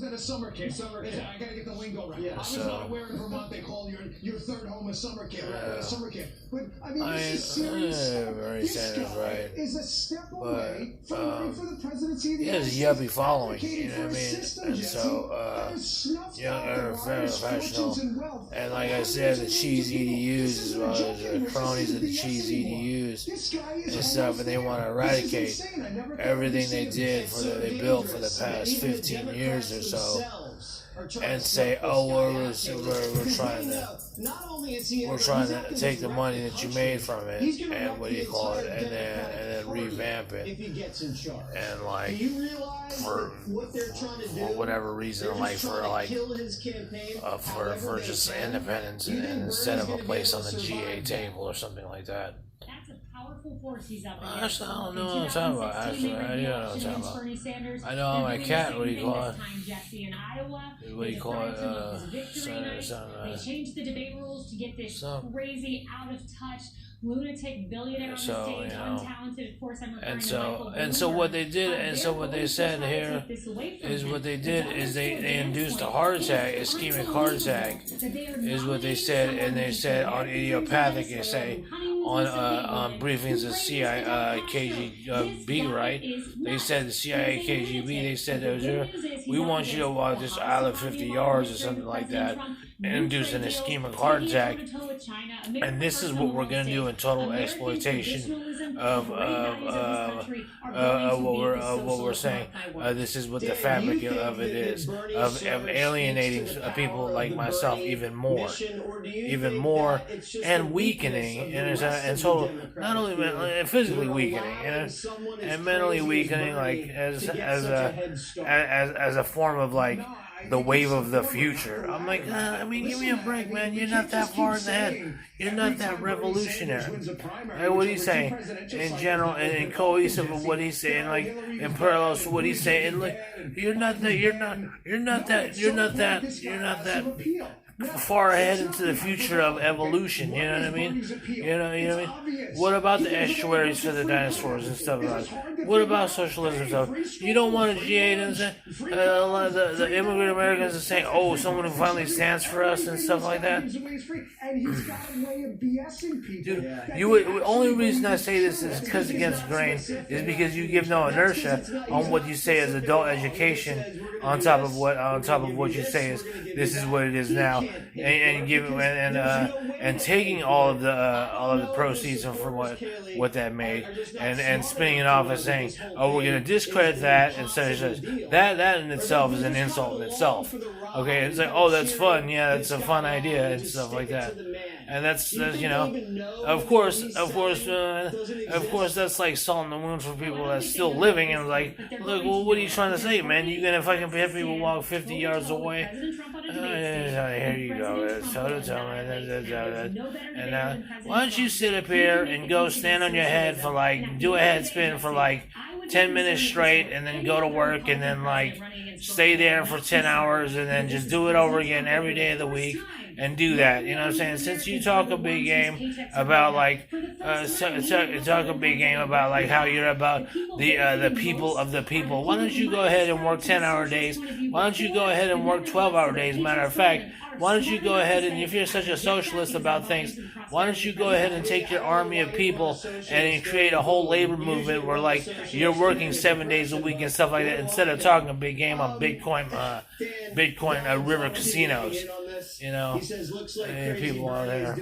At a summer camp. I gotta get the lingo right. Yeah, I was not aware in Vermont they call your third home a summer camp. Summer camp. But I mean, this is serious. This guy is a step away from running for the presidency of the United States. He has a yuppie following, you know what I mean? And so, young and professional. And like I said, the cheese EDUs as well as the cronies of the cheese EDUs and stuff, and they want to eradicate everything they did they built for the past 15 years or so, and say, oh, we're trying to take the money that you made from it and what do you call it, and then revamp it, and like for whatever reason, like for just independence and instead of a place on the GA table or something like that. Powerful force he's up against. I don't know what I'm talking about. Actually, I don't know what I'm talking about. I know my cat. What do you call it? What do you call it? They changed the debate rules to get this crazy, out of touch, lunatic billionaire on the stage, untalented. Of course, I'm referring to Michael Bloomberg. And so what they did, and so what they said here is what they did is they induced a heart attack, ischemic heart attack, is what they said, and they said on idiopathic, they say on briefings of CIA KGB, right? They said the CIA KGB, they said we want you to walk this island 50 yards or something like that, and induce an ischemic heart attack, and this is what we're going to do in total exploitation of what we're saying. This is what the fabric of it is, of alienating people like myself even more, and weakening, and total, not only physically weakening, and mentally weakening, like as a form of like the wave of the future. I'm like, I mean, give me a break, man. You're not that far in the head. You're not that revolutionary. Like what he's saying in general and in cohesive of what he's saying, like in parallel to what he's saying. Like you're not that far ahead into the future of evolution, you know what I mean? You know what I mean? What about the estuaries for the dinosaurs and stuff like that? What about socialism and stuff? You don't want a G8 and say, a lot of the immigrant Americans are saying, oh, someone who finally stands for us and stuff like that. Dude, the only reason I say this is because against grain is because you give no inertia on what you say as adult education on top of what you say is this is what it is now. And taking all of the proceeds from what that made and spinning it off as saying, oh, we're going to discredit that instead of just that in itself is an insult in itself. Okay, it's like, oh, that's fun, yeah, that's a fun idea and stuff like that. And that's you know, of course, that's like salt in the wound for people that's still living and like, look, well, what are you trying to say, man? You gonna fucking have people walk 50 yards away? Here you go. And why don't you sit up here and go stand on your head for like, do a head spin for like 10 minutes straight and then go to work and then like stay there for 10 hours and then just do it over again every day of the week and do that, you know what I'm saying? Since you talk a big game about like talk a big game about like how you're about the people of the people, why don't you go ahead and work 10-hour days? Why don't you go ahead and work 12-hour days? Matter of fact, why don't you go ahead and, if you're such a socialist about things, why don't you go ahead and take your army of people and create a whole labor movement where like you're working 7 days a week and stuff like that, instead of talking a big game on Bitcoin river casinos, you know, people out there.